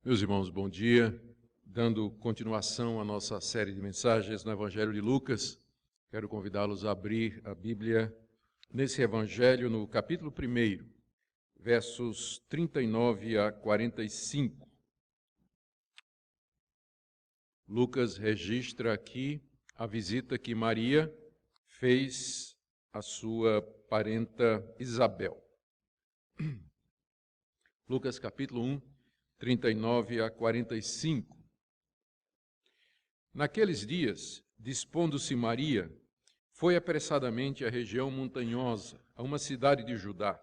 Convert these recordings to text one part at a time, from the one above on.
Meus irmãos, bom dia. Dando continuação à nossa série de mensagens no Evangelho de Lucas, quero convidá-los a abrir a Bíblia nesse Evangelho no capítulo 1, versos 39 a 45. Lucas registra aqui a visita que Maria fez à sua parenta Isabel. Lucas capítulo 1, 39 a 45. Naqueles dias, dispondo-se Maria, foi apressadamente à região montanhosa, a uma cidade de Judá.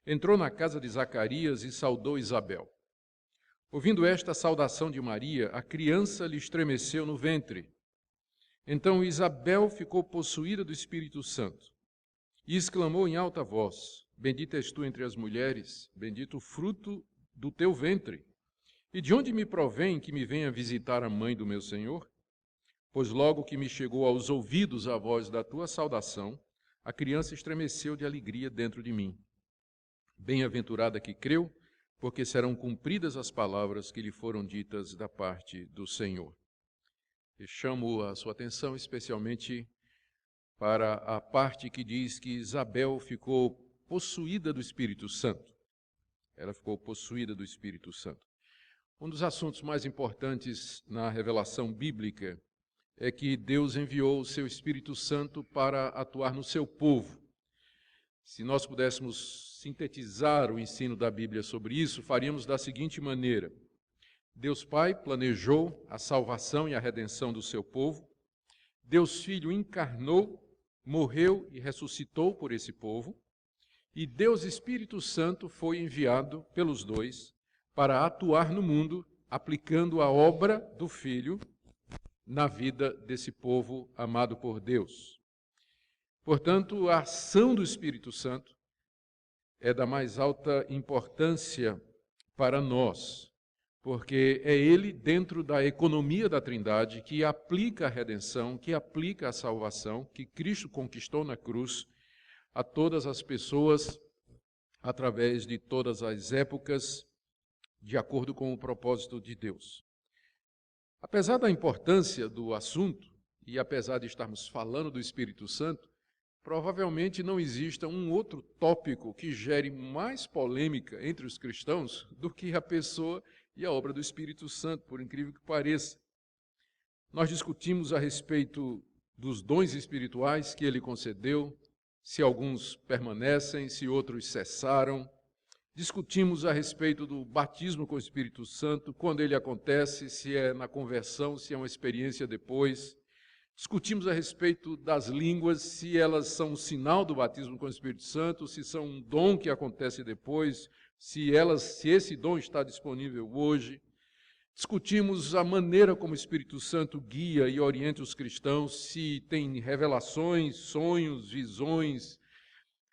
Entrou na casa de Zacarias e saudou Isabel. Ouvindo esta saudação de Maria, a criança lhe estremeceu no ventre. Então Isabel ficou possuída do Espírito Santo e exclamou em alta voz: Bendita és tu entre as mulheres, bendito o fruto do teu ventre. E de onde me provém que me venha visitar a mãe do meu Senhor? Pois logo que me chegou aos ouvidos a voz da tua saudação, a criança estremeceu de alegria dentro de mim. Bem-aventurada que creu, porque serão cumpridas as palavras que lhe foram ditas da parte do Senhor. E chamo a sua atenção especialmente para a parte que diz que Isabel ficou possuída do Espírito Santo. Ela ficou possuída do Espírito Santo. Um dos assuntos mais importantes na revelação bíblica é que Deus enviou o seu Espírito Santo para atuar no seu povo. Se nós pudéssemos sintetizar o ensino da Bíblia sobre isso, faríamos da seguinte maneira: Deus Pai planejou a salvação e a redenção do seu povo, Deus Filho encarnou, morreu e ressuscitou por esse povo, e Deus Espírito Santo foi enviado pelos dois para atuar no mundo, aplicando a obra do Filho na vida desse povo amado por Deus. Portanto, a ação do Espírito Santo é da mais alta importância para nós, porque é ele, dentro da economia da Trindade, que aplica a redenção, que aplica a salvação, que Cristo conquistou na cruz a todas as pessoas, através de todas as épocas, de acordo com o propósito de Deus. Apesar da importância do assunto, e apesar de estarmos falando do Espírito Santo, provavelmente não exista um outro tópico que gere mais polêmica entre os cristãos do que a pessoa e a obra do Espírito Santo, por incrível que pareça. Nós discutimos a respeito dos dons espirituais que ele concedeu, se alguns permanecem, se outros cessaram. Discutimos a respeito do batismo com o Espírito Santo, quando ele acontece, se é na conversão, se é uma experiência depois. Discutimos a respeito das línguas, se elas são um sinal do batismo com o Espírito Santo, se são um dom que acontece depois, se esse dom está disponível hoje. Discutimos a maneira como o Espírito Santo guia e orienta os cristãos, se tem revelações, sonhos, visões.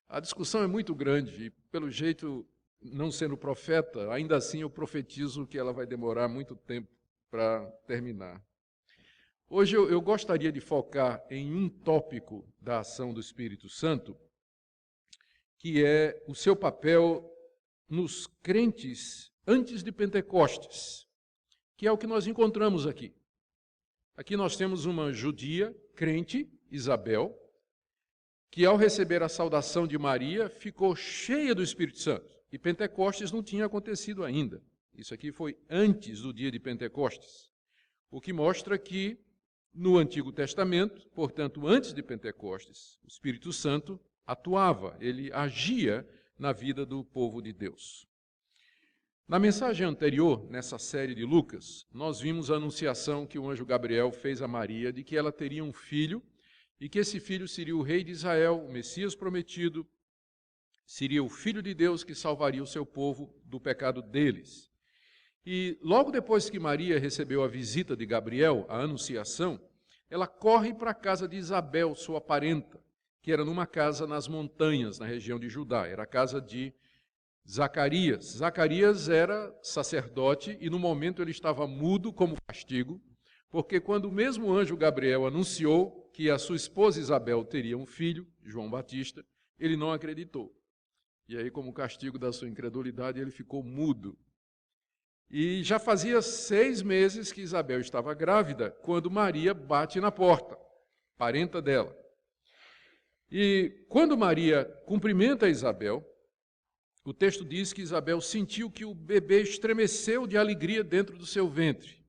A discussão é muito grande e, pelo jeito, não sendo profeta, ainda assim eu profetizo que ela vai demorar muito tempo para terminar. Hoje eu gostaria de focar em um tópico da ação do Espírito Santo, que é o seu papel nos crentes antes de Pentecostes, que é o que nós encontramos aqui. Aqui nós temos uma judia crente, Isabel, que ao receber a saudação de Maria, ficou cheia do Espírito Santo. E Pentecostes não tinha acontecido ainda. Isso aqui foi antes do dia de Pentecostes. O que mostra que, no Antigo Testamento, portanto, antes de Pentecostes, o Espírito Santo atuava, ele agia na vida do povo de Deus. Na mensagem anterior, nessa série de Lucas, nós vimos a anunciação que o anjo Gabriel fez a Maria de que ela teria um filho e que esse filho seria o rei de Israel, o Messias prometido, seria o Filho de Deus que salvaria o seu povo do pecado deles. E logo depois que Maria recebeu a visita de Gabriel, a anunciação, ela corre para a casa de Isabel, sua parenta, que era numa casa nas montanhas, na região de Judá, era a casa de Zacarias. Zacarias era sacerdote e no momento ele estava mudo como castigo, porque quando o mesmo anjo Gabriel anunciou que a sua esposa Isabel teria um filho, João Batista, ele não acreditou. E aí, como castigo da sua incredulidade, ele ficou mudo. E já fazia 6 meses que Isabel estava grávida, quando Maria bate na porta, parenta dela. E quando Maria cumprimenta Isabel, o texto diz que Isabel sentiu que o bebê estremeceu de alegria dentro do seu ventre.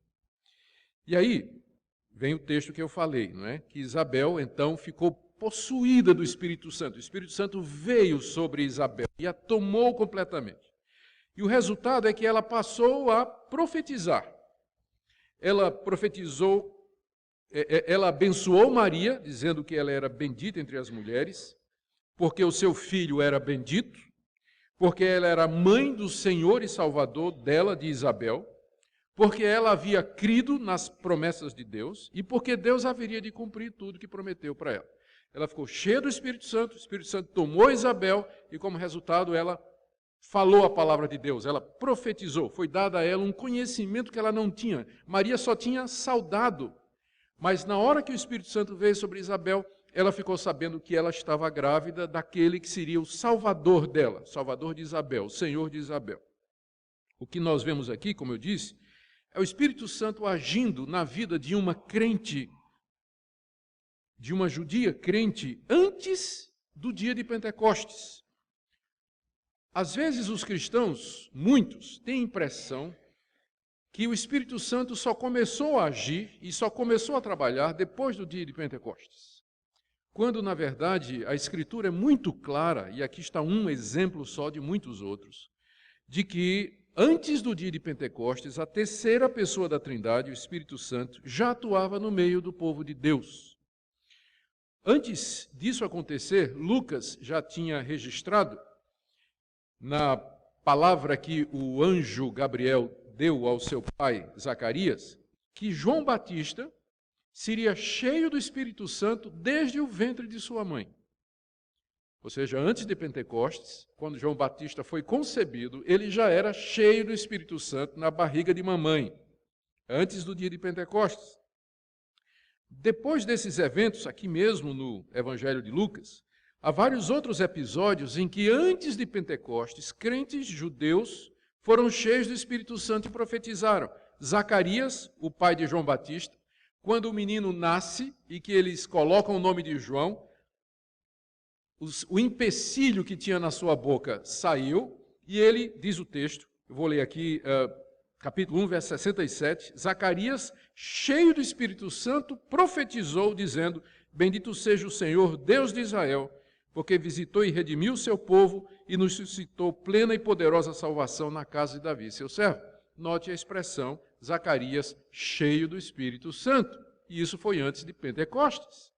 E aí vem o texto que eu falei, não é? Que Isabel então ficou possuída do Espírito Santo. O Espírito Santo veio sobre Isabel e a tomou completamente. E o resultado é que ela passou a profetizar. Ela profetizou, ela abençoou Maria, dizendo que ela era bendita entre as mulheres, porque o seu filho era bendito, porque ela era mãe do Senhor e Salvador dela, de Isabel, porque ela havia crido nas promessas de Deus e porque Deus haveria de cumprir tudo que prometeu para ela. Ela ficou cheia do Espírito Santo, o Espírito Santo tomou Isabel e, como resultado, ela falou a palavra de Deus, ela profetizou, foi dada a ela um conhecimento que ela não tinha. Maria só tinha saudado, mas na hora que o Espírito Santo veio sobre Isabel, ela ficou sabendo que ela estava grávida daquele que seria o Salvador dela, Salvador de Isabel, o Senhor de Isabel. O que nós vemos aqui, como eu disse, é o Espírito Santo agindo na vida de uma crente, de uma judia crente, antes do dia de Pentecostes. Às vezes os cristãos, muitos, têm a impressão que o Espírito Santo só começou a agir e só começou a trabalhar depois do dia de Pentecostes. Quando, na verdade, a Escritura é muito clara, e aqui está um exemplo só de muitos outros, de que antes do dia de Pentecostes, a terceira pessoa da Trindade, o Espírito Santo, já atuava no meio do povo de Deus. Antes disso acontecer, Lucas já tinha registrado, na palavra que o anjo Gabriel deu ao seu pai Zacarias, que João Batista seria cheio do Espírito Santo desde o ventre de sua mãe. Ou seja, antes de Pentecostes, quando João Batista foi concebido, ele já era cheio do Espírito Santo na barriga de mamãe, antes do dia de Pentecostes. Depois desses eventos, aqui mesmo no Evangelho de Lucas, há vários outros episódios em que, antes de Pentecostes, crentes judeus foram cheios do Espírito Santo e profetizaram. Zacarias, o pai de João Batista, quando o menino nasce e que eles colocam o nome de João, o empecilho que tinha na sua boca saiu, e ele, diz o texto, eu vou ler aqui, capítulo 1, verso 67, Zacarias, cheio do Espírito Santo, profetizou, dizendo, bendito seja o Senhor, Deus de Israel, porque visitou e redimiu o seu povo e nos suscitou plena e poderosa salvação na casa de Davi, seu servo. Note a expressão, Zacarias, cheio do Espírito Santo, e isso foi antes de Pentecostes.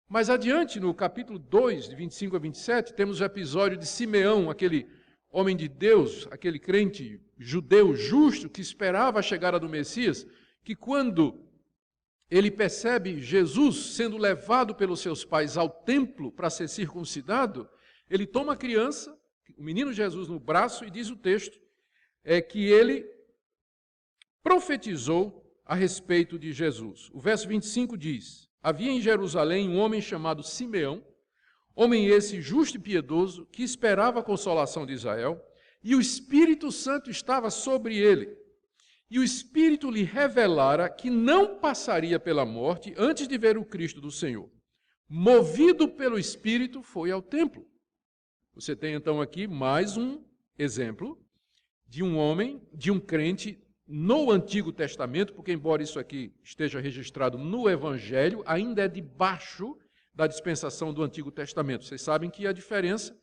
Mais adiante, no capítulo 2, de 25 a 27, temos o episódio de Simeão, aquele homem de Deus, aquele crente judeu justo que esperava a chegada do Messias, que quando ele percebe Jesus sendo levado pelos seus pais ao templo para ser circuncidado, ele toma a criança, o menino Jesus no braço, e diz o texto, que ele profetizou a respeito de Jesus. O verso 25 diz, havia em Jerusalém um homem chamado Simeão, homem esse justo e piedoso, que esperava a consolação de Israel, e o Espírito Santo estava sobre ele. E o Espírito lhe revelara que não passaria pela morte antes de ver o Cristo do Senhor. Movido pelo Espírito, foi ao templo. Você tem então aqui mais um exemplo de um homem, de um crente no Antigo Testamento, porque embora isso aqui esteja registrado no Evangelho, ainda é debaixo da dispensação do Antigo Testamento. Vocês sabem que a diferença,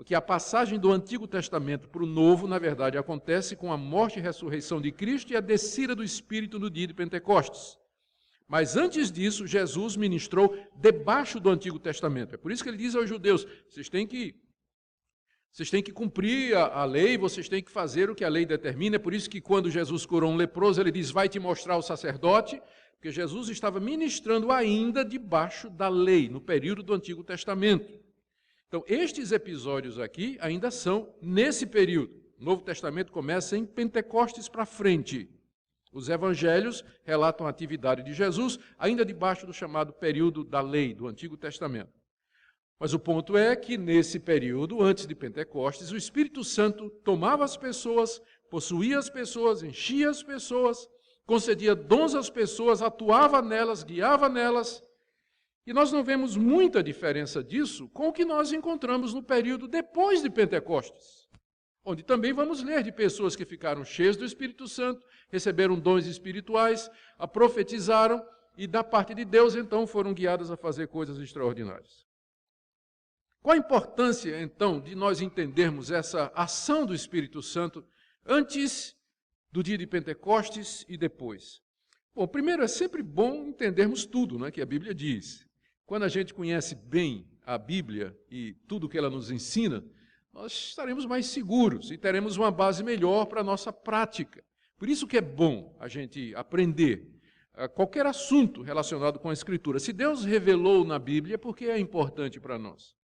que a passagem do Antigo Testamento para o Novo, na verdade, acontece com a morte e ressurreição de Cristo e a descida do Espírito no dia de Pentecostes. Mas antes disso, Jesus ministrou debaixo do Antigo Testamento. É por isso que ele diz aos judeus, vocês têm que cumprir a lei, vocês têm que fazer o que a lei determina. É por isso que quando Jesus curou um leproso, ele diz, vai te mostrar o sacerdote, porque Jesus estava ministrando ainda debaixo da lei, no período do Antigo Testamento. Então, estes episódios aqui ainda são nesse período. O Novo Testamento começa em Pentecostes para frente. Os evangelhos relatam a atividade de Jesus, ainda debaixo do chamado período da lei, do Antigo Testamento. Mas o ponto é que nesse período, antes de Pentecostes, o Espírito Santo tomava as pessoas, possuía as pessoas, enchia as pessoas, concedia dons às pessoas, atuava nelas, guiava nelas. E nós não vemos muita diferença disso com o que nós encontramos no período depois de Pentecostes, onde também vamos ler de pessoas que ficaram cheias do Espírito Santo, receberam dons espirituais, profetizaram e da parte de Deus então foram guiadas a fazer coisas extraordinárias. Qual a importância então de nós entendermos essa ação do Espírito Santo antes do dia de Pentecostes e depois? Bom, primeiro é sempre bom entendermos tudo, né, que a Bíblia diz. Quando a gente conhece bem a Bíblia e tudo que ela nos ensina, nós estaremos mais seguros e teremos uma base melhor para a nossa prática. Por isso que é bom a gente aprender qualquer assunto relacionado com a Escritura. Se Deus revelou na Bíblia, é porque é importante para nós.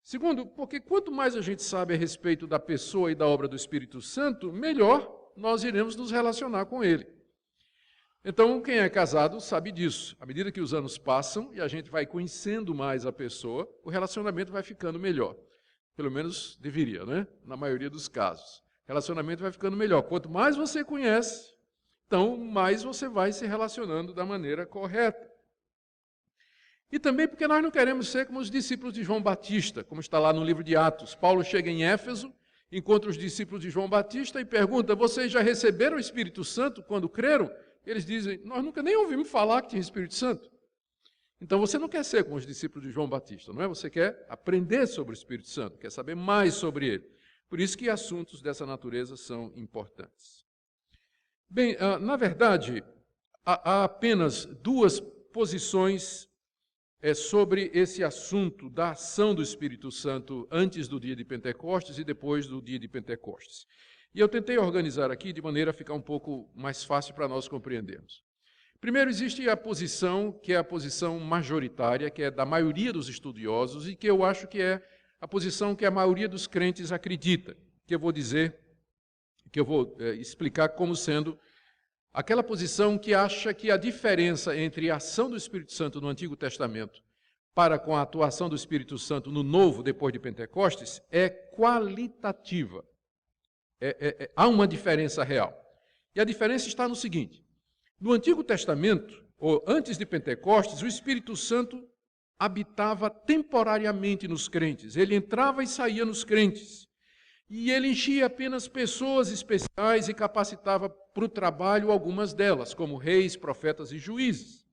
Segundo, porque quanto mais a gente sabe a respeito da pessoa e da obra do Espírito Santo, melhor nós iremos nos relacionar com Ele. Então, quem é casado sabe disso. À medida que os anos passam e a gente vai conhecendo mais a pessoa, o relacionamento vai ficando melhor. Pelo menos deveria, né? Na maioria dos casos. O relacionamento vai ficando melhor. Quanto mais você conhece, então mais você vai se relacionando da maneira correta. E também porque nós não queremos ser como os discípulos de João Batista, como está lá no livro de Atos. Paulo chega em Éfeso, encontra os discípulos de João Batista e pergunta: vocês já receberam o Espírito Santo quando creram? Eles dizem: nós nunca nem ouvimos falar que tinha Espírito Santo. Então você não quer ser como os discípulos de João Batista, não é? Você quer aprender sobre o Espírito Santo, quer saber mais sobre ele. Por isso que assuntos dessa natureza são importantes. Bem, na verdade, há apenas duas posições sobre esse assunto da ação do Espírito Santo antes do dia de Pentecostes e depois do dia de Pentecostes. E eu tentei organizar aqui de maneira a ficar um pouco mais fácil para nós compreendermos. Primeiro, existe a posição que é a posição majoritária, que é da maioria dos estudiosos e que eu acho que é a posição que a maioria dos crentes acredita, que eu vou dizer, que eu vou explicar como sendo aquela posição que acha que a diferença entre a ação do Espírito Santo no Antigo Testamento para com a atuação do Espírito Santo no Novo, depois de Pentecostes, é qualitativa. Há uma diferença real. E a diferença está no seguinte: no Antigo Testamento, ou antes de Pentecostes, o Espírito Santo habitava temporariamente nos crentes. Ele entrava e saía nos crentes. E ele enchia apenas pessoas especiais e capacitava para o trabalho algumas delas, como reis, profetas e juízes.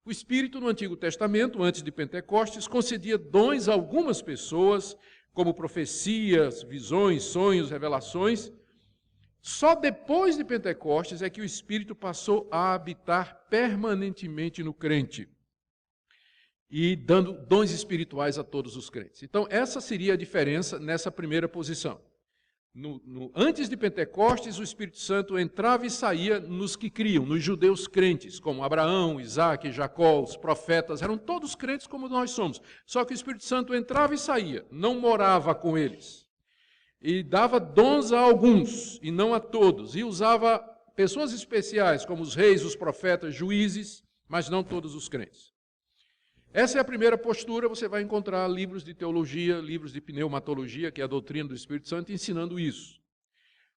O Espírito no Antigo Testamento, antes de Pentecostes, concedia dons a algumas pessoas, como profecias, visões, sonhos, revelações. Só depois de Pentecostes é que o Espírito passou a habitar permanentemente no crente e dando dons espirituais a todos os crentes. Então, essa seria a diferença nessa primeira posição. Antes de Pentecostes, o Espírito Santo entrava e saía nos que criam, nos judeus crentes, como Abraão, Isaac, Jacó, os profetas, eram todos crentes como nós somos. Só que o Espírito Santo entrava e saía, não morava com eles. E dava dons a alguns, e não a todos. E usava pessoas especiais, como os reis, os profetas, juízes, mas não todos os crentes. Essa é a primeira postura. Você vai encontrar livros de teologia, livros de pneumatologia, que é a doutrina do Espírito Santo, ensinando isso.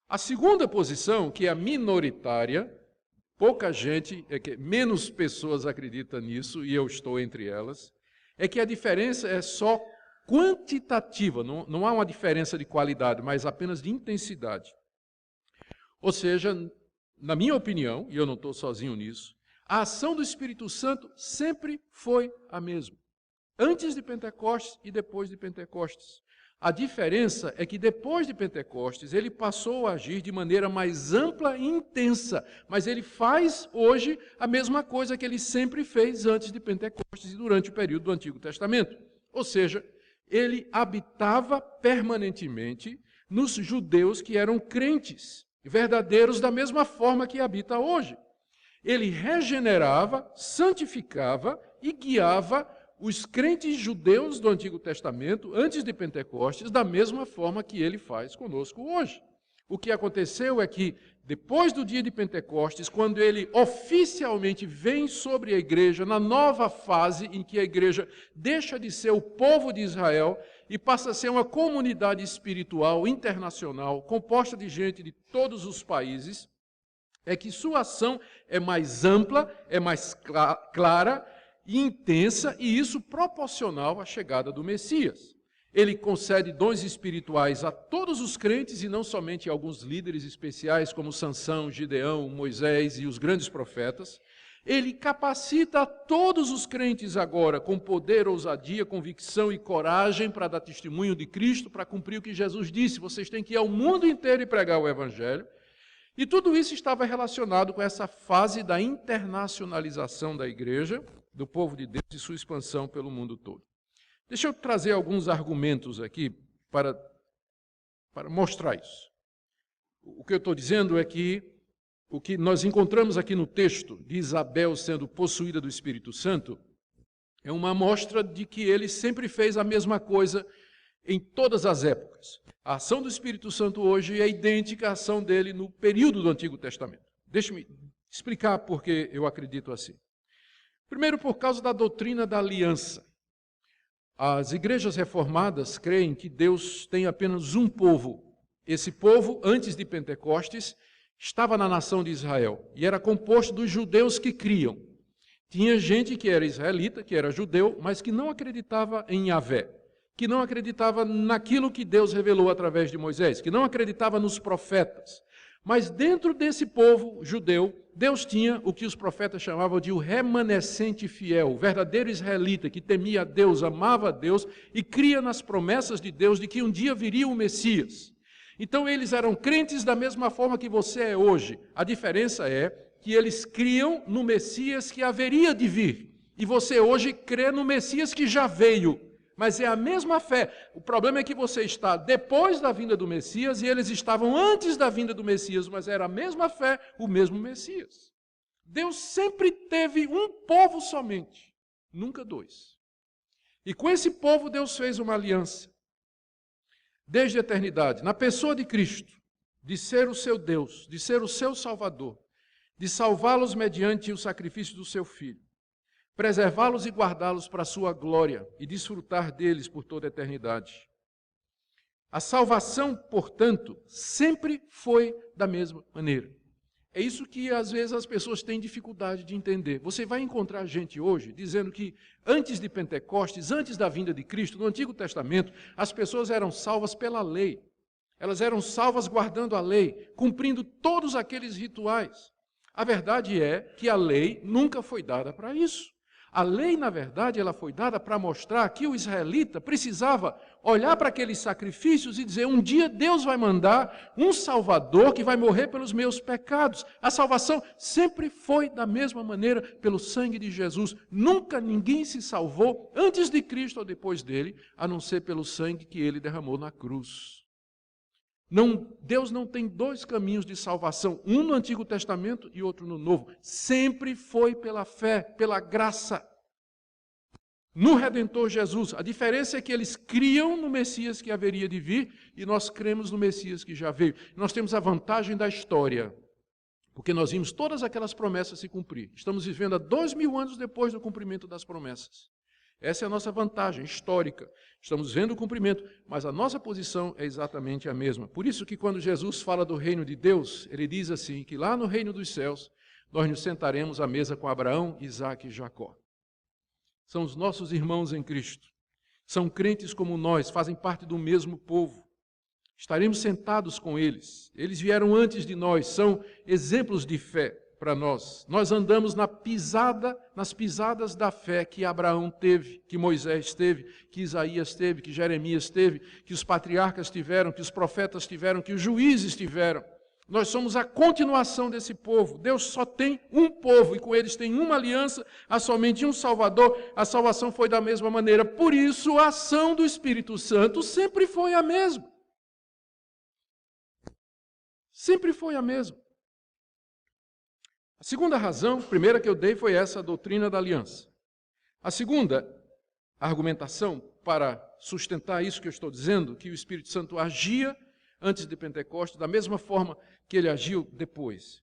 A segunda posição, que é a minoritária, pouca gente, menos pessoas acreditam nisso, e eu estou entre elas, é que a diferença é só quantitativa, não há uma diferença de qualidade, mas apenas de intensidade. Ou seja, na minha opinião, e eu não estou sozinho nisso, a ação do Espírito Santo sempre foi a mesma, antes de Pentecostes e depois de Pentecostes. A diferença é que depois de Pentecostes ele passou a agir de maneira mais ampla e intensa, mas ele faz hoje a mesma coisa que ele sempre fez antes de Pentecostes e durante o período do Antigo Testamento. Ou seja, ele habitava permanentemente nos judeus que eram crentes, verdadeiros da mesma forma que habita hoje. Ele regenerava, santificava e guiava os crentes judeus do Antigo Testamento, antes de Pentecostes, da mesma forma que ele faz conosco hoje. O que aconteceu é que, depois do dia de Pentecostes, quando ele oficialmente vem sobre a igreja, na nova fase em que a igreja deixa de ser o povo de Israel e passa a ser uma comunidade espiritual internacional, composta de gente de todos os países, é que sua ação é mais ampla, é mais clara e intensa, e isso proporcional à chegada do Messias. Ele concede dons espirituais a todos os crentes e não somente a alguns líderes especiais como Sansão, Gideão, Moisés e os grandes profetas. Ele capacita a todos os crentes agora com poder, ousadia, convicção e coragem para dar testemunho de Cristo, para cumprir o que Jesus disse. Vocês têm que ir ao mundo inteiro e pregar o Evangelho. E tudo isso estava relacionado com essa fase da internacionalização da igreja, do povo de Deus e sua expansão pelo mundo todo. Deixa eu trazer alguns argumentos aqui para mostrar isso. O que eu estou dizendo é que o que nós encontramos aqui no texto de Isabel sendo possuída do Espírito Santo é uma amostra de que ele sempre fez a mesma coisa em todas as épocas. A ação do Espírito Santo hoje é idêntica à ação dele no período do Antigo Testamento. Deixe-me explicar por que eu acredito assim. Primeiro, por causa da doutrina da aliança. As igrejas reformadas creem que Deus tem apenas um povo. Esse povo, antes de Pentecostes, estava na nação de Israel e era composto dos judeus que criam. Tinha gente que era israelita, que era judeu, mas que não acreditava em Yahvé, que não acreditava naquilo que Deus revelou através de Moisés, que não acreditava nos profetas. Mas dentro desse povo judeu, Deus tinha o que os profetas chamavam de o remanescente fiel, o verdadeiro israelita que temia a Deus, amava a Deus e cria nas promessas de Deus de que um dia viria o Messias. Então eles eram crentes da mesma forma que você é hoje. A diferença é que eles criam no Messias que haveria de vir. E você hoje crê no Messias que já veio. Mas é a mesma fé. O problema é que você está depois da vinda do Messias e eles estavam antes da vinda do Messias, mas era a mesma fé, o mesmo Messias. Deus sempre teve um povo somente, nunca dois. E com esse povo Deus fez uma aliança. Desde a eternidade, na pessoa de Cristo, de ser o seu Deus, de ser o seu Salvador, de salvá-los mediante o sacrifício do seu Filho, preservá-los e guardá-los para a sua glória e desfrutar deles por toda a eternidade. A salvação, portanto, sempre foi da mesma maneira. É isso que às vezes as pessoas têm dificuldade de entender. Você vai encontrar gente hoje dizendo que antes de Pentecostes, antes da vinda de Cristo, no Antigo Testamento, as pessoas eram salvas pela lei. Elas eram salvas guardando a lei, cumprindo todos aqueles rituais. A verdade é que a lei nunca foi dada para isso. A lei, na verdade, ela foi dada para mostrar que o israelita precisava olhar para aqueles sacrifícios e dizer, um dia Deus vai mandar um Salvador que vai morrer pelos meus pecados. A salvação sempre foi da mesma maneira pelo sangue de Jesus. Nunca ninguém se salvou antes de Cristo ou depois dele, a não ser pelo sangue que ele derramou na cruz. Deus não tem dois caminhos de salvação, um no Antigo Testamento e outro no Novo. Sempre foi pela fé, pela graça, no Redentor Jesus. A diferença é que eles criam no Messias que haveria de vir e nós cremos no Messias que já veio. Nós temos a vantagem da história, porque nós vimos todas aquelas promessas se cumprir. Estamos vivendo há 2000 anos depois do cumprimento das promessas. Essa é a nossa vantagem histórica. Estamos vendo o cumprimento, mas a nossa posição é exatamente a mesma. Por isso que quando Jesus fala do reino de Deus, ele diz assim, que lá no reino dos céus, nós nos sentaremos à mesa com Abraão, Isaque e Jacó. São os nossos irmãos em Cristo. São crentes como nós, fazem parte do mesmo povo. Estaremos sentados com eles. Eles vieram antes de nós, são exemplos de fé para nós. Nós andamos nas pisadas da fé que Abraão teve, que Moisés teve, que Isaías teve, que Jeremias teve, que os patriarcas tiveram, que os profetas tiveram, que os juízes tiveram. Nós somos a continuação desse povo. Deus só tem um povo e com eles tem uma aliança, há somente um Salvador. A salvação foi da mesma maneira. Por isso, a ação do Espírito Santo sempre foi a mesma. Sempre foi a mesma. A segunda razão, a primeira que eu dei foi essa, a doutrina da aliança. A segunda argumentação para sustentar isso que eu estou dizendo, que o Espírito Santo agia antes de Pentecostes, da mesma forma que ele agiu depois,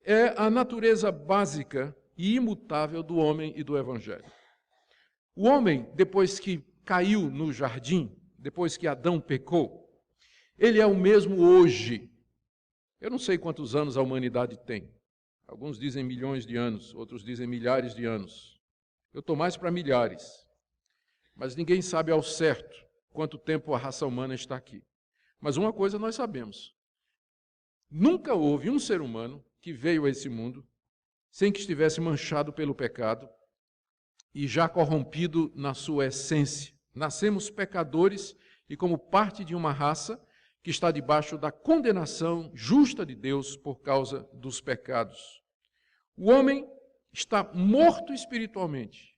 é a natureza básica e imutável do homem e do Evangelho. O homem, depois que caiu no jardim, depois que Adão pecou, ele é o mesmo hoje. Eu não sei quantos anos a humanidade tem. Alguns dizem milhões de anos, outros dizem milhares de anos. Eu estou mais para milhares. Mas ninguém sabe ao certo quanto tempo a raça humana está aqui. Mas uma coisa nós sabemos. Nunca houve um ser humano que veio a esse mundo sem que estivesse manchado pelo pecado e já corrompido na sua essência. Nascemos pecadores e como parte de uma raça que está debaixo da condenação justa de Deus por causa dos pecados. O homem está morto espiritualmente.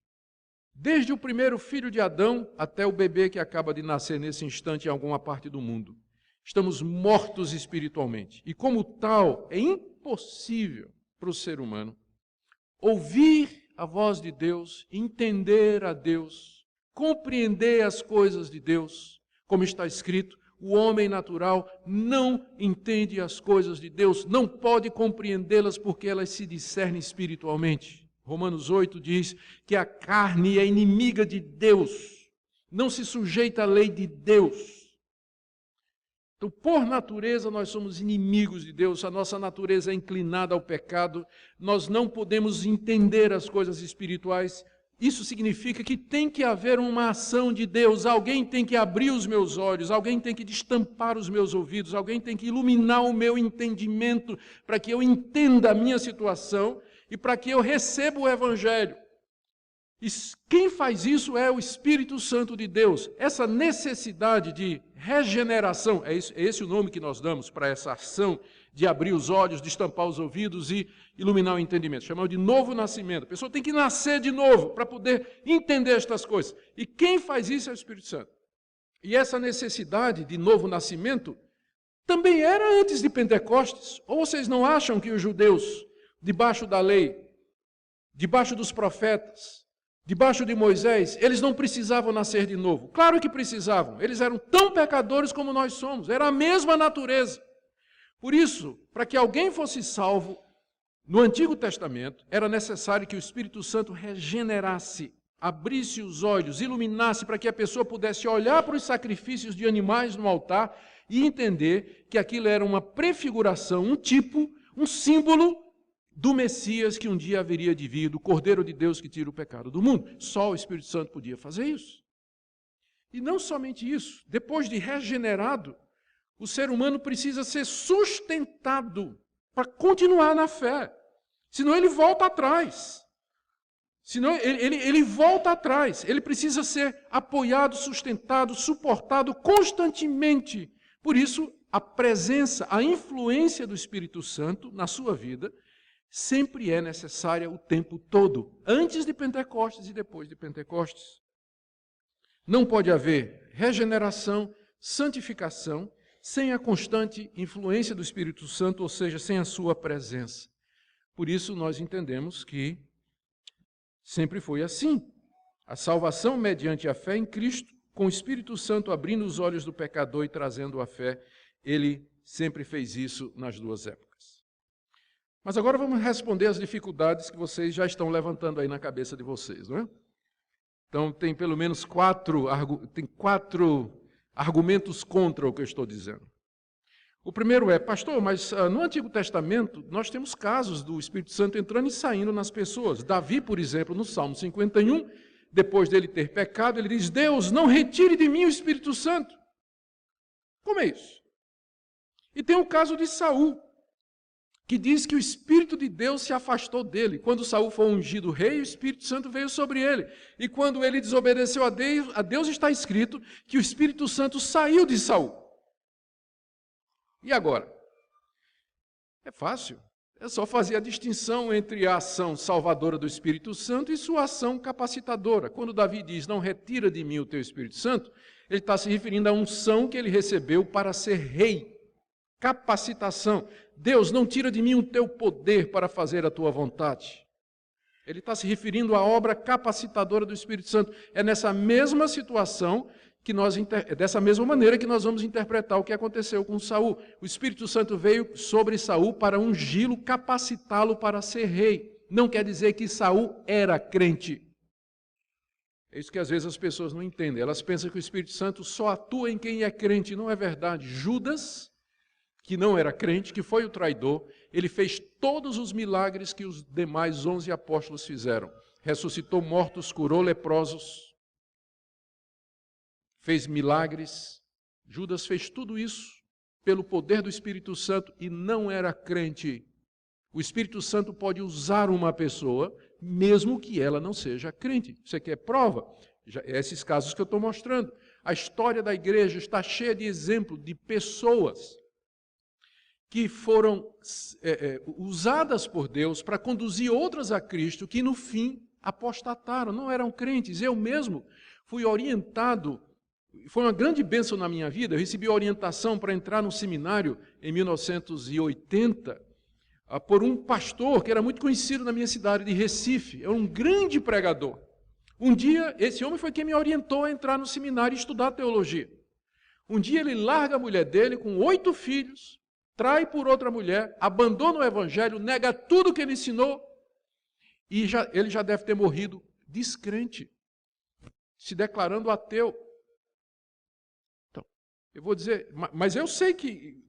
Desde o primeiro filho de Adão até o bebê que acaba de nascer nesse instante em alguma parte do mundo. Estamos mortos espiritualmente. E como tal, é impossível para o ser humano ouvir a voz de Deus, entender a Deus, compreender as coisas de Deus, como está escrito. O homem natural não entende as coisas de Deus, não pode compreendê-las porque elas se discernem espiritualmente. Romanos 8 diz que a carne é inimiga de Deus, não se sujeita à lei de Deus. Então, por natureza, nós somos inimigos de Deus, a nossa natureza é inclinada ao pecado, nós não podemos entender as coisas espirituais. Isso significa que tem que haver uma ação de Deus, alguém tem que abrir os meus olhos, alguém tem que destampar os meus ouvidos, alguém tem que iluminar o meu entendimento para que eu entenda a minha situação e para que eu receba o Evangelho. E quem faz isso é o Espírito Santo de Deus. Essa necessidade de regeneração, é esse o nome que nós damos para essa ação de abrir os olhos, destampar os ouvidos e iluminar o entendimento. Chamamos de novo nascimento. A pessoa tem que nascer de novo para poder entender estas coisas. E quem faz isso é o Espírito Santo. E essa necessidade de novo nascimento também era antes de Pentecostes. Ou vocês não acham que os judeus, debaixo da lei, debaixo dos profetas, debaixo de Moisés, eles não precisavam nascer de novo? Claro que precisavam. Eles eram tão pecadores como nós somos. Era a mesma natureza. Por isso, para que alguém fosse salvo, no Antigo Testamento, era necessário que o Espírito Santo regenerasse, abrisse os olhos, iluminasse para que a pessoa pudesse olhar para os sacrifícios de animais no altar e entender que aquilo era uma prefiguração, um tipo, um símbolo do Messias que um dia haveria de vir, do Cordeiro de Deus que tira o pecado do mundo. Só o Espírito Santo podia fazer isso. E não somente isso, depois de regenerado, o ser humano precisa ser sustentado para continuar na fé. Senão ele volta atrás. Senão ele volta atrás. Ele precisa ser apoiado, sustentado, suportado constantemente. Por isso, a presença, a influência do Espírito Santo na sua vida sempre é necessária o tempo todo, antes de Pentecostes e depois de Pentecostes. Não pode haver regeneração, santificação, sem a constante influência do Espírito Santo, ou seja, sem a sua presença. Por isso nós entendemos que sempre foi assim. A salvação mediante a fé em Cristo, com o Espírito Santo abrindo os olhos do pecador e trazendo a fé, ele sempre fez isso nas duas épocas. Mas agora vamos responder às dificuldades que vocês já estão levantando aí na cabeça de vocês, não é? Então tem pelo menos quatro argumentos contra o que eu estou dizendo. O primeiro é, pastor, mas no Antigo Testamento nós temos casos do Espírito Santo entrando e saindo nas pessoas. Davi, por exemplo, no Salmo 51, depois dele ter pecado, ele diz, Deus, não retire de mim o Espírito Santo. Como é isso? E tem o caso de Saul, que diz que o Espírito de Deus se afastou dele. Quando Saul foi ungido rei, o Espírito Santo veio sobre ele. E quando ele desobedeceu a Deus está escrito que o Espírito Santo saiu de Saul. E agora? É fácil. É só fazer a distinção entre a ação salvadora do Espírito Santo e sua ação capacitadora. Quando Davi diz, não retira de mim o teu Espírito Santo, ele está se referindo à unção que ele recebeu para ser rei. Capacitação. Deus, não tira de mim o teu poder para fazer a tua vontade. Ele está se referindo à obra capacitadora do Espírito Santo. É nessa mesma situação, dessa mesma maneira que nós vamos interpretar o que aconteceu com Saul. O Espírito Santo veio sobre Saul para ungí-lo, capacitá-lo para ser rei. Não quer dizer que Saul era crente. É isso que às vezes as pessoas não entendem. Elas pensam que o Espírito Santo só atua em quem é crente. Não é verdade. Judas, que não era crente, que foi o traidor, ele fez todos os milagres que os demais 11 apóstolos fizeram. Ressuscitou mortos, curou leprosos, fez milagres. Judas fez tudo isso pelo poder do Espírito Santo e não era crente. O Espírito Santo pode usar uma pessoa, mesmo que ela não seja crente. Você quer prova? Esses casos que eu estou mostrando. A história da igreja está cheia de exemplos de pessoas que foram usadas por Deus para conduzir outras a Cristo, que no fim apostataram, não eram crentes. Eu mesmo fui orientado, foi uma grande bênção na minha vida, eu recebi orientação para entrar no seminário em 1980, por um pastor que era muito conhecido na minha cidade de Recife, era um grande pregador. Um dia, esse homem foi quem me orientou a entrar no seminário e estudar teologia. Um dia ele larga a mulher dele com 8 filhos, trai por outra mulher, abandona o evangelho, nega tudo que ele ensinou, e ele já deve ter morrido descrente, se declarando ateu. Então, eu vou dizer, mas eu sei que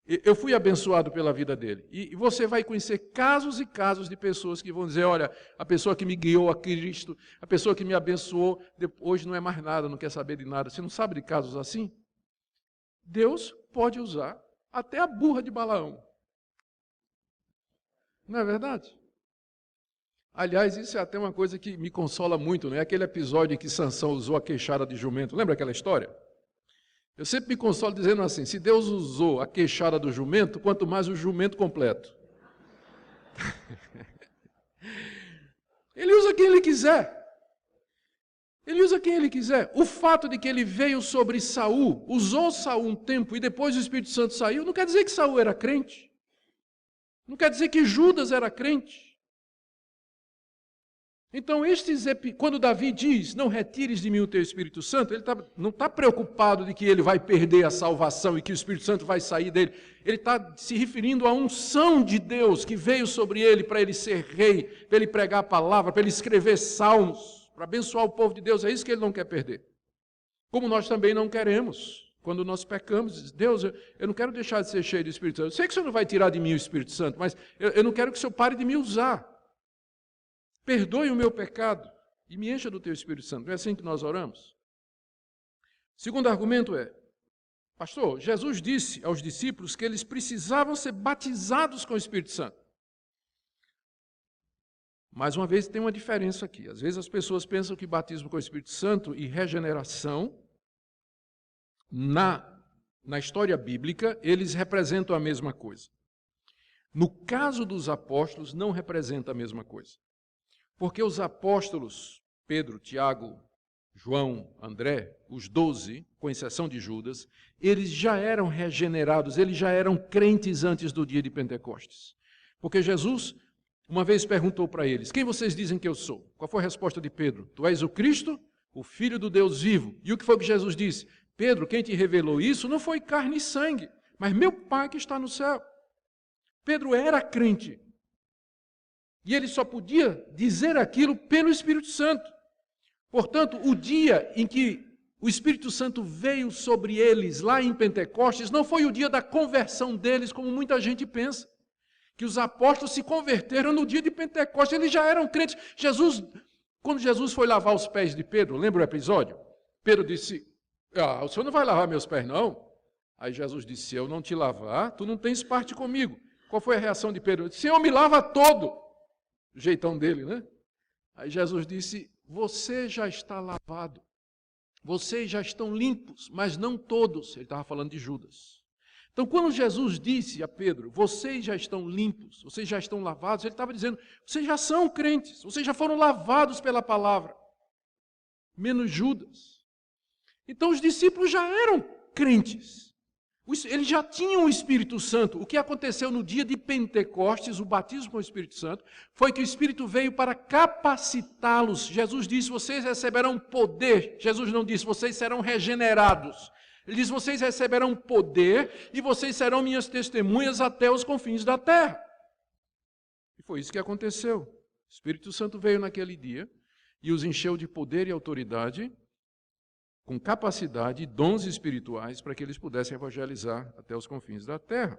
eu fui abençoado pela vida dele. E você vai conhecer casos e casos de pessoas que vão dizer, olha, a pessoa que me guiou a Cristo, a pessoa que me abençoou, hoje não é mais nada, não quer saber de nada. Você não sabe de casos assim? Deus pode usar até a burra de Balaão. Não é verdade? Aliás, isso é até uma coisa que me consola muito, não é? Aquele episódio em que Sansão usou a queixada de jumento. Lembra aquela história? Eu sempre me consolo dizendo assim, se Deus usou a queixada do jumento, quanto mais o jumento completo. Ele usa quem ele quiser. Ele usa quem ele quiser. O fato de que ele veio sobre Saul, usou Saul um tempo e depois o Espírito Santo saiu, não quer dizer que Saul era crente. Não quer dizer que Judas era crente. Então, quando Davi diz, não retires de mim o teu Espírito Santo, ele não está preocupado de que ele vai perder a salvação e que o Espírito Santo vai sair dele. Ele está se referindo à unção de Deus que veio sobre ele para ele ser rei, para ele pregar a palavra, para ele escrever salmos, para abençoar o povo de Deus. É isso que ele não quer perder. Como nós também não queremos. Quando nós pecamos, diz, Deus, eu não quero deixar de ser cheio do Espírito Santo. Eu sei que o Senhor não vai tirar de mim o Espírito Santo, mas eu não quero que o Senhor pare de me usar. Perdoe o meu pecado e me encha do teu Espírito Santo. Não é assim que nós oramos? Segundo argumento é, pastor, Jesus disse aos discípulos que eles precisavam ser batizados com o Espírito Santo. Mais uma vez tem uma diferença aqui. Às vezes as pessoas pensam que batismo com o Espírito Santo e regeneração, na história bíblica, eles representam a mesma coisa. No caso dos apóstolos, não representa a mesma coisa. Porque os apóstolos, Pedro, Tiago, João, André, os 12, com exceção de Judas, eles já eram regenerados, eles já eram crentes antes do dia de Pentecostes. Porque Jesus, uma vez perguntou para eles, quem vocês dizem que eu sou? Qual foi a resposta de Pedro? Tu és o Cristo, o Filho do Deus vivo. E o que foi que Jesus disse? Pedro, quem te revelou isso não foi carne e sangue, mas meu Pai que está no céu. Pedro era crente. E ele só podia dizer aquilo pelo Espírito Santo. Portanto, o dia em que o Espírito Santo veio sobre eles, lá em Pentecostes, não foi o dia da conversão deles, como muita gente pensa. Que os apóstolos se converteram no dia de Pentecostes, eles já eram crentes. Quando Jesus foi lavar os pés de Pedro, lembra o episódio? Pedro disse, o senhor não vai lavar meus pés, não? Aí Jesus disse, se eu não te lavar, tu não tens parte comigo. Qual foi a reação de Pedro? Senhor, me lava todo. O jeitão dele, né? Aí Jesus disse, você já está lavado, vocês já estão limpos, mas não todos. Ele estava falando de Judas. Então, quando Jesus disse a Pedro, vocês já estão limpos, vocês já estão lavados, ele estava dizendo, vocês já são crentes, vocês já foram lavados pela palavra, menos Judas. Então, os discípulos já eram crentes. Eles já tinham o Espírito Santo. O que aconteceu no dia de Pentecostes, o batismo com o Espírito Santo, foi que o Espírito veio para capacitá-los. Jesus disse, vocês receberão poder. Jesus não disse, vocês serão regenerados. Ele diz, vocês receberão poder e vocês serão minhas testemunhas até os confins da terra. E foi isso que aconteceu. O Espírito Santo veio naquele dia e os encheu de poder e autoridade, com capacidade e dons espirituais para que eles pudessem evangelizar até os confins da terra.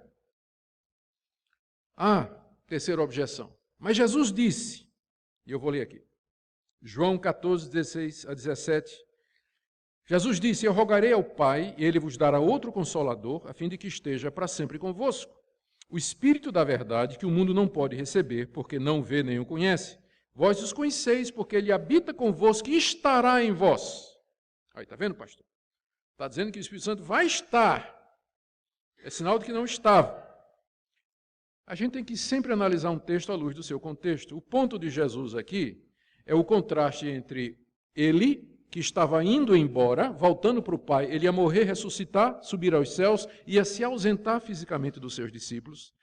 Terceira objeção. Mas Jesus disse, e eu vou ler aqui, João 14, 16 a 17, Jesus disse, eu rogarei ao Pai, e Ele vos dará outro Consolador, a fim de que esteja para sempre convosco. O Espírito da verdade, que o mundo não pode receber, porque não vê nem o conhece. Vós os conheceis, porque Ele habita convosco e estará em vós. Aí, está vendo, pastor? Está dizendo que o Espírito Santo vai estar. É sinal de que não estava. A gente tem que sempre analisar um texto à luz do seu contexto. O ponto de Jesus aqui é o contraste entre ele, que estava indo embora, voltando para o Pai, ele ia morrer, ressuscitar, subir aos céus, ia se ausentar fisicamente dos seus discípulos,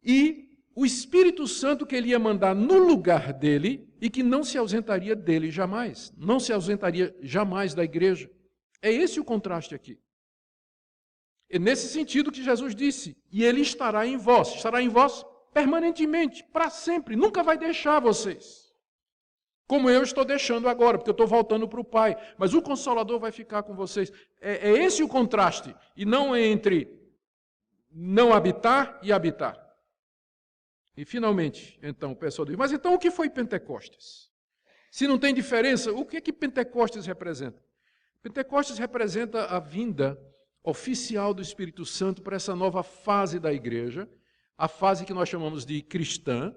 e o Espírito Santo que ele ia mandar no lugar dele e que não se ausentaria dele jamais, não se ausentaria jamais da igreja. É esse o contraste aqui. É nesse sentido que Jesus disse, e ele estará em vós permanentemente, para sempre, nunca vai deixar vocês. Como eu estou deixando agora, porque eu estou voltando para o Pai, mas o Consolador vai ficar com vocês. É esse o contraste, e não entre não habitar e habitar. E finalmente, então, o pessoal diz, mas então o que foi Pentecostes? Se não tem diferença, o que é que Pentecostes representa? Pentecostes representa a vinda oficial do Espírito Santo para essa nova fase da igreja, a fase que nós chamamos de cristã,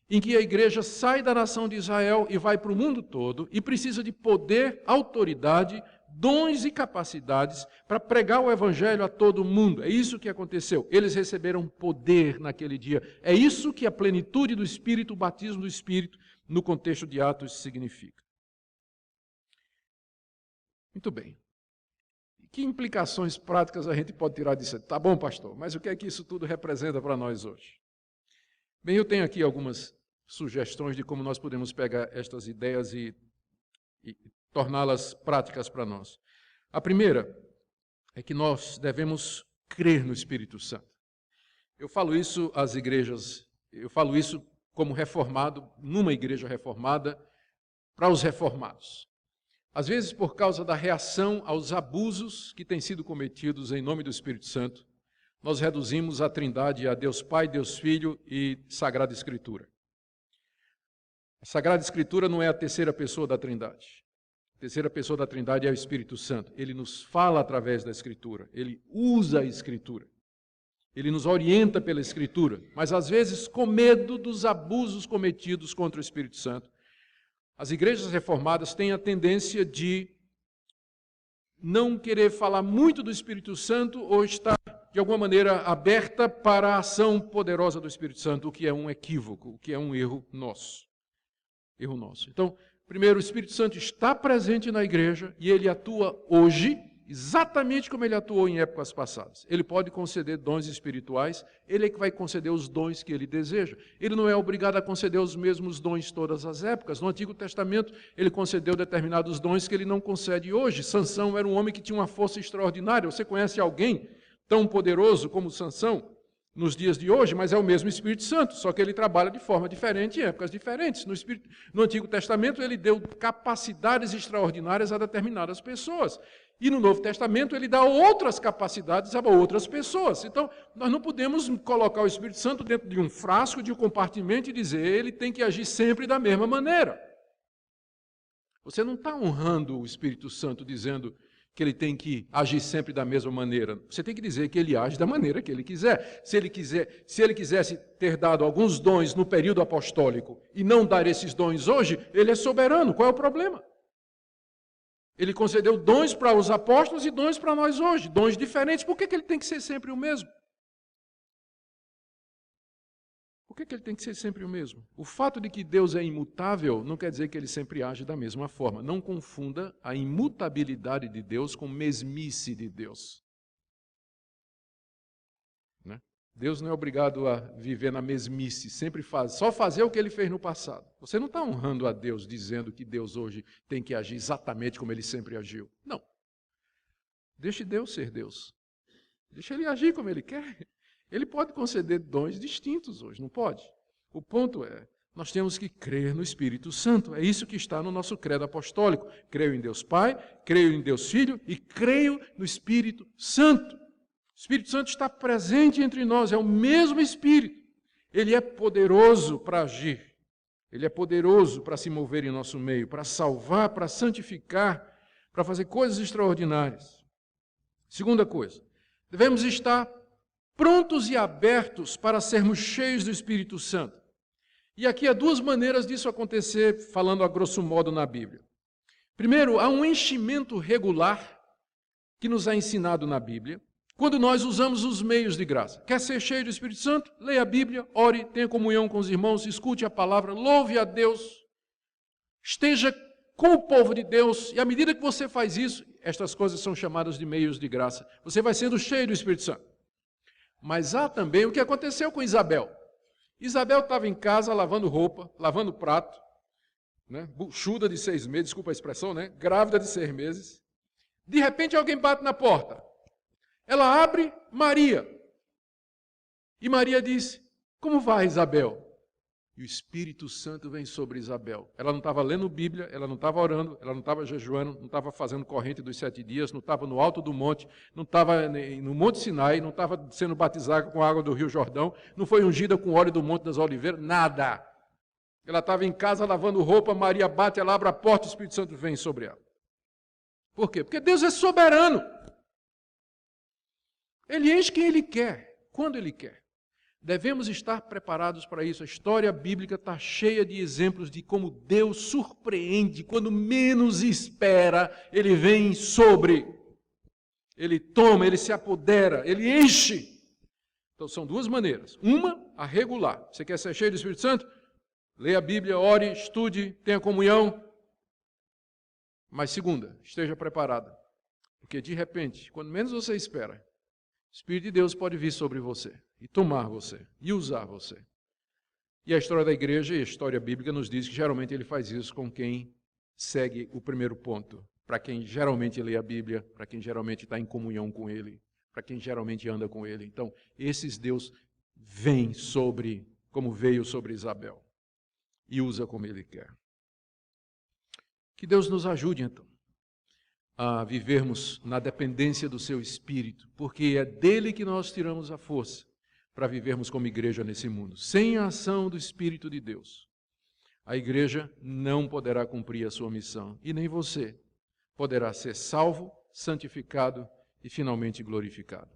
em que a igreja sai da nação de Israel e vai para o mundo todo e precisa de poder, autoridade, dons e capacidades para pregar o evangelho a todo mundo. É isso que aconteceu. Eles receberam poder naquele dia. É isso que a plenitude do Espírito, o batismo do Espírito, no contexto de Atos, significa. Muito bem. Que implicações práticas a gente pode tirar disso? Tá bom, pastor, mas o que é que isso tudo representa para nós hoje? Bem, eu tenho aqui algumas sugestões de como nós podemos pegar estas ideias e torná-las práticas para nós. A primeira é que nós devemos crer no Espírito Santo. Eu falo isso às igrejas, eu falo isso como reformado, numa igreja reformada, para os reformados. Às vezes, por causa da reação aos abusos que têm sido cometidos em nome do Espírito Santo, nós reduzimos a Trindade a Deus Pai, Deus Filho e Sagrada Escritura. A Sagrada Escritura não é a terceira pessoa da Trindade. A terceira pessoa da Trindade é o Espírito Santo. Ele nos fala através da Escritura, ele usa a Escritura. Ele nos orienta pela Escritura, mas às vezes com medo dos abusos cometidos contra o Espírito Santo. As igrejas reformadas têm a tendência de não querer falar muito do Espírito Santo ou estar, de alguma maneira, aberta para a ação poderosa do Espírito Santo, o que é um equívoco, o que é um erro nosso. Erro nosso. Então, primeiro, o Espírito Santo está presente na igreja e ele atua hoje exatamente como ele atuou em épocas passadas. Ele pode conceder dons espirituais, ele é que vai conceder os dons que ele deseja. Ele não é obrigado a conceder os mesmos dons todas as épocas. No Antigo Testamento, ele concedeu determinados dons que ele não concede hoje. Sansão era um homem que tinha uma força extraordinária. Você conhece alguém tão poderoso como Sansão nos dias de hoje, mas é o mesmo Espírito Santo, só que ele trabalha de forma diferente em épocas diferentes. No Antigo Testamento, ele deu capacidades extraordinárias a determinadas pessoas. E no Novo Testamento ele dá outras capacidades a outras pessoas. Então, nós não podemos colocar o Espírito Santo dentro de um frasco, de um compartimento e dizer ele tem que agir sempre da mesma maneira. Você não está honrando o Espírito Santo dizendo que ele tem que agir sempre da mesma maneira. Você tem que dizer que ele age da maneira que ele quiser. Se ele quisesse ter dado alguns dons no período apostólico e não dar esses dons hoje, ele é soberano. Qual é o problema? Ele concedeu dons para os apóstolos e dons para nós hoje, dons diferentes. Por que ele tem que ser sempre o mesmo? Por que ele tem que ser sempre o mesmo? O fato de que Deus é imutável não quer dizer que ele sempre age da mesma forma. Não confunda a imutabilidade de Deus com mesmice de Deus. Né? Deus não é obrigado a viver na mesmice, só fazer o que ele fez no passado. Você não está honrando a Deus dizendo que Deus hoje tem que agir exatamente como ele sempre agiu. Não. Deixe Deus ser Deus. Deixe ele agir como ele quer. Ele pode conceder dons distintos hoje, não pode? O ponto é, Nós temos que crer no Espírito Santo. É isso que está no nosso credo apostólico. Creio em Deus Pai, creio em Deus Filho e creio no Espírito Santo. O Espírito Santo está presente entre nós, é o mesmo Espírito. Ele é poderoso para agir. Ele é poderoso para se mover em nosso meio, para salvar, para santificar, para fazer coisas extraordinárias. Segunda coisa, devemos estar prontos e abertos para sermos cheios do Espírito Santo. E aqui há duas maneiras disso acontecer, falando a grosso modo na Bíblia. Primeiro, há um enchimento regular que nos é ensinado na Bíblia, quando nós usamos os meios de graça. Quer ser cheio do Espírito Santo? Leia a Bíblia, ore, tenha comunhão com os irmãos, escute a palavra, louve a Deus, esteja com o povo de Deus, e à medida que você faz isso, estas coisas são chamadas de meios de graça. Você vai sendo cheio do Espírito Santo. Mas há também o que aconteceu com Isabel. Isabel estava em casa lavando roupa, lavando prato, né? Buchuda de 6 meses, desculpa a expressão, né? Grávida de 6 meses. De repente alguém bate na porta. Ela abre, Maria. E Maria diz, como vai, Isabel? E o Espírito Santo vem sobre Isabel. Ela não estava lendo Bíblia, ela não estava orando, ela não estava jejuando, não estava fazendo corrente dos 7 dias, não estava no alto do monte, não estava no Monte Sinai, não estava sendo batizada com a água do Rio Jordão, não foi ungida com óleo do Monte das Oliveiras, nada. Ela estava em casa lavando roupa, Maria bate, ela abre a porta, o Espírito Santo vem sobre ela. Por quê? Porque Deus é soberano. Ele enche quem Ele quer, quando Ele quer. Devemos estar preparados para isso. A história bíblica está cheia de exemplos de como Deus surpreende, quando menos espera, Ele vem sobre, Ele toma, Ele se apodera, Ele enche. Então são duas maneiras. Uma, a regular. Você quer ser cheio do Espírito Santo? Leia a Bíblia, ore, estude, tenha comunhão. Mas segunda, esteja preparado. Porque de repente, quando menos você espera, o Espírito de Deus pode vir sobre você e tomar você e usar você. E a história da igreja e a história bíblica nos diz que geralmente ele faz isso com quem segue o primeiro ponto, para quem geralmente lê a Bíblia, para quem geralmente está em comunhão com ele, para quem geralmente anda com ele. Então, esses Deus vêm sobre, como veio sobre Isabel, e usa como ele quer. Que Deus nos ajude, então, a vivermos na dependência do seu Espírito, porque é dele que nós tiramos a força para vivermos como igreja nesse mundo. Sem a ação do Espírito de Deus, a igreja não poderá cumprir a sua missão, e nem você poderá ser salvo, santificado e finalmente glorificado.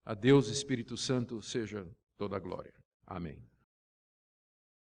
A Deus, Espírito Santo, seja toda a glória. Amém.